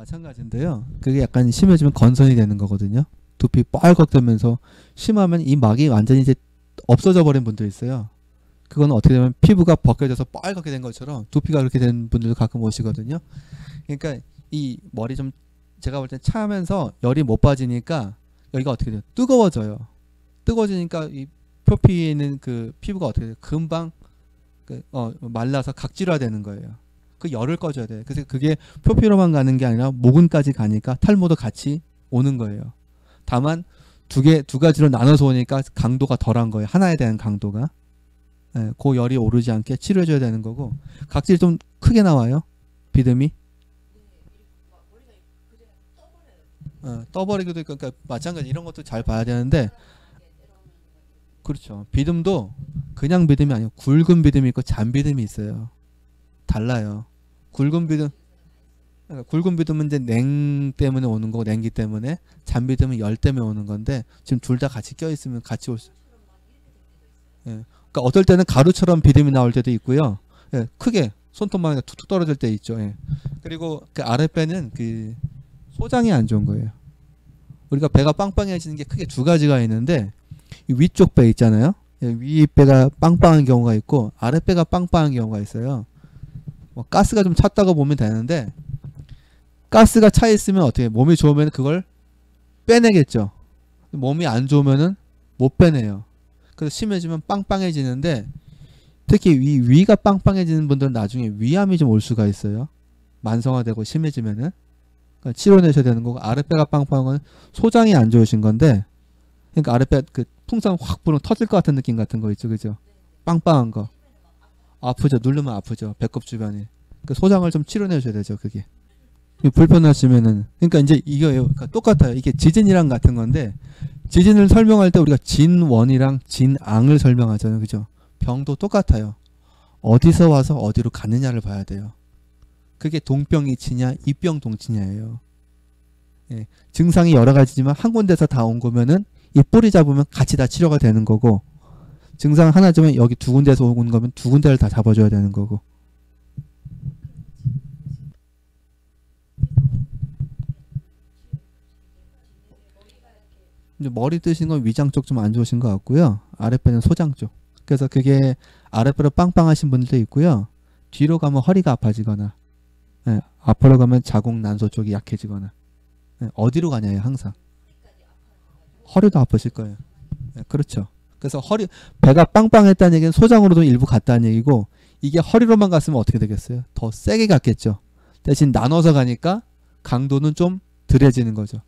마찬가지인데요. 그게 약간 심해지면 건선이 되는 거거든요. 두피 빨갛되면서 심하면 이 막이 완전히 이제 없어져 버린 분도 있어요. 그건 어떻게 되면 피부가 벗겨져서 빨갛게 된 것처럼 두피가 그렇게 된 분들도 가끔 오시거든요. 그러니까 이 머리 좀 제가 볼 때 차면서 열이 못 빠지니까 여기가 어떻게 돼요? 뜨거워져요. 뜨거워지니까 이 표피에 있는 그 피부가 어떻게 돼요? 금방 말라서 각질화되는 거예요. 그 열을 꺼줘야 돼요. 그래서 그게 표피로만 가는 게 아니라 모근까지 가니까 탈모도 같이 오는 거예요. 다만 두 가지로 나눠서 오니까 강도가 덜한 거예요. 하나에 대한 강도가. 예, 그 열이 오르지 않게 치료해줘야 되는 거고. 각질이 좀 크게 나와요. 비듬이. 떠버리기도 있고, 그러니까 마찬가지 이런 것도 잘 봐야 되는데, 그렇죠. 비듬도 그냥 비듬이 아니고 굵은 비듬이 있고 잔 비듬이 있어요. 달라요. 굵은 비듬은 이제 냉 때문에 오는 거고 냉기 때문에, 잔 비듬은 열 때문에 오는 건데 지금 둘 다 같이 껴 있으면 같이 올 수. 예. 그러니까 어떨 때는 가루처럼 비듬이 나올 때도 있고요. 예. 크게 손톱만 툭툭 떨어질 때 있죠. 예. 그리고 그 아랫배는 그 소장이 안 좋은 거예요. 우리가 배가 빵빵해지는 게 크게 두 가지가 있는데, 이 위쪽 배 있잖아요. 예. 윗배가 빵빵한 경우가 있고 아랫배가 빵빵한 경우가 있어요. 뭐 가스가 좀 찼다고 보면 되는데, 가스가 차 있으면 어떻게, 몸이 좋으면 그걸 빼내겠죠. 몸이 안 좋으면은 못 빼내요. 그래서 심해지면 빵빵해지는데, 특히 위가 빵빵해지는 분들은 나중에 위암이 좀 올 수가 있어요. 만성화되고 심해지면은. 그러니까 치료내셔야 되는 거고, 아랫배가 빵빵한 건 소장이 안 좋으신 건데, 그러니까 아랫배 그 풍선 확 불으면 터질 것 같은 느낌 같은 거 있죠, 그죠? 빵빵한 거. 아프죠. 누르면 아프죠. 배꼽 주변이. 그 소장을 좀 치료내줘야 되죠. 그게. 불편하시면은. 그러니까 이제 이거예요. 그러니까 똑같아요. 이게 지진이랑 같은 건데, 지진을 설명할 때 우리가 진원이랑 진앙을 설명하잖아요. 그죠? 병도 똑같아요. 어디서 와서 어디로 가느냐를 봐야 돼요. 그게 동병이치냐 이병동치냐예요. 예. 증상이 여러 가지지만 한 군데서 다 온 거면은 이 뿌리 잡으면 같이 다 치료가 되는 거고, 증상 하나지만 여기 두 군데에서 온 거면 두 군데를 다 잡아줘야 되는 거고. 이제 머리 뜨신 건 위장 쪽 좀 안 좋으신 것 같고요. 아랫배는 소장 쪽. 그래서 그게 아랫배로 빵빵하신 분들도 있고요. 뒤로 가면 허리가 아파지거나, 예, 앞으로 가면 자궁 난소 쪽이 약해지거나, 예, 어디로 가냐요 항상. 허리도 아프실 거예요. 예, 그렇죠. 그래서 배가 빵빵했다는 얘기는 소장으로도 일부 갔다는 얘기고, 이게 허리로만 갔으면 어떻게 되겠어요? 더 세게 갔겠죠. 대신 나눠서 가니까 강도는 좀 덜해지는 거죠.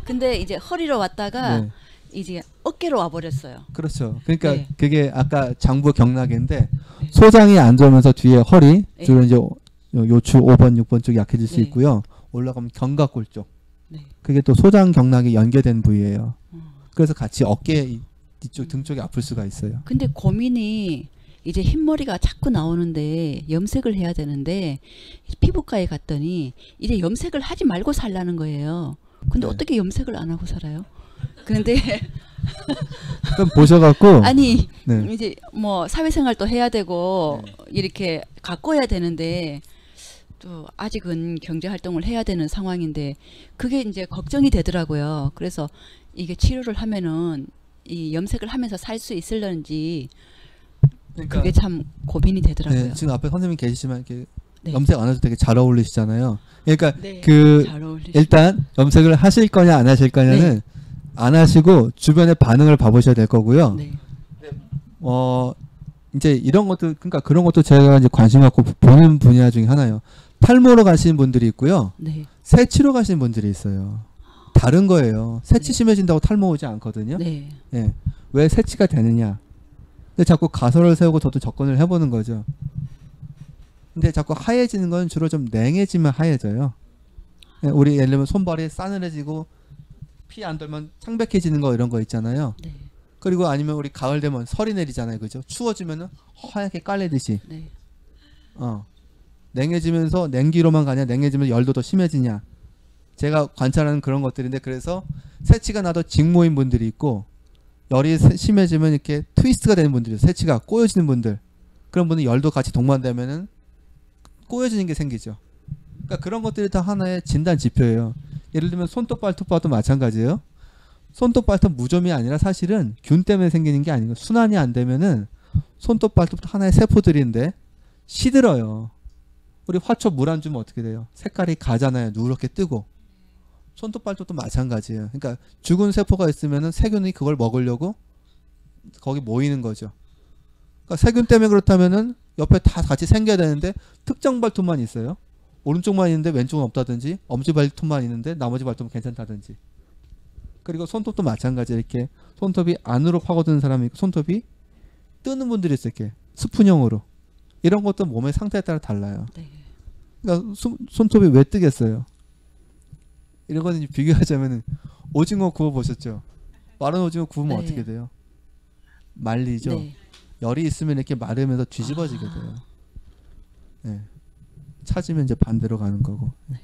근데 이제 허리로 왔다가 네. 이제 어깨로 와버렸어요. 그렇죠. 그러니까 네. 그게 아까 장부 경락인데, 소장이 안 좋으면서 뒤에 허리, 네. 주로 이제 요추 5번, 6번 쪽이 약해질 수 네. 있고요. 올라가면 견갑골 쪽. 네. 그게 또 소장 경락이 연계된 부위예요. 그래서 같이 어깨 이쪽 등 쪽이 아플 수가 있어요. 근데 고민이 이제 흰머리가 자꾸 나오는데 염색을 해야 되는데, 피부과에 갔더니 이제 염색을 하지 말고 살라는 거예요. 근데 네. 어떻게 염색을 안 하고 살아요? 그런데 그럼 보셔갖고 아니 네. 이제 뭐 사회생활도 해야 되고 네. 이렇게 가꿔야 되는데, 또 아직은 경제활동을 해야 되는 상황인데 그게 이제 걱정이 되더라고요. 그래서 이게 치료를 하면은 이 염색을 하면서 살 수 있을런지, 그러니까, 그게 참 고민이 되더라고요. 네, 지금 앞에 선생님 계시지만 이렇게 네. 염색 안 해도 되게 잘 어울리시잖아요. 그러니까 네, 그 잘 어울리시죠. 일단 염색을 하실 거냐 안 하실 거냐는 네. 안 하시고 주변의 반응을 봐보셔야 될 거고요. 네. 이제 이런 것도, 그러니까 그런 것도 제가 이제 관심 갖고 보는 분야 중에 하나예요. 탈모로 가시는 분들이 있고요. 네. 새치로 가시는 분들이 있어요. 다른 거예요. 새치 네. 심해진다고 탈모 오지 않거든요. 네. 예. 왜 새치가 되느냐. 근데 자꾸 가설을 세우고 저도 접근을 해보는 거죠. 근데 자꾸 하얘지는 건 주로 좀 냉해지면 하얘져요. 예, 우리 예를 들면 손발이 싸늘해지고 피 안 돌면 창백해지는 거, 이런 거 있잖아요. 네. 그리고 아니면 우리 가을 되면 설이 내리잖아요. 그죠? 추워지면은 하얗게 깔리듯이. 네. 냉해지면서 냉기로만 가냐, 냉해지면 열도 더 심해지냐. 제가 관찰하는 그런 것들인데, 그래서 새치가 나도 직모인 분들이 있고, 열이 심해지면 이렇게 트위스트가 되는 분들이 있어요. 새치가 꼬여지는 분들. 그런 분은 열도 같이 동반되면은 꼬여지는 게 생기죠. 그러니까 그런 것들이 다 하나의 진단 지표예요. 예를 들면 손톱 발톱 봐도 마찬가지예요. 손톱 발톱 무좀이 아니라 사실은 균 때문에 생기는 게 아니고 순환이 안 되면은 손톱 발톱도 하나의 세포들인데 시들어요. 우리 화초 물 안 주면 어떻게 돼요? 색깔이 가잖아요. 누렇게 뜨고. 손톱 발톱도 마찬가지예요. 그러니까 죽은 세포가 있으면은 세균이 그걸 먹으려고 거기 모이는 거죠. 그러니까 세균 때문에 그렇다면은 옆에 다 같이 생겨야 되는데 특정 발톱만 있어요. 오른쪽만 있는데 왼쪽은 없다든지 엄지 발톱만 있는데 나머지 발톱은 괜찮다든지. 그리고 손톱도 마찬가지. 이렇게 손톱이 안으로 파고드는 사람이 있고 손톱이 뜨는 분들이 있어요. 이렇게 스푼형으로. 이런 것도 몸의 상태에 따라 달라요. 네. 그러니까 손톱이 왜 뜨겠어요? 이런 거는 이제 비교하자면은 오징어 구워 보셨죠? 마른 오징어 구우면 네. 어떻게 돼요? 말리죠. 네. 열이 있으면 이렇게 마르면서 뒤집어지게 돼요. 네. 찾으면 이제 반대로 가는 거고. 네.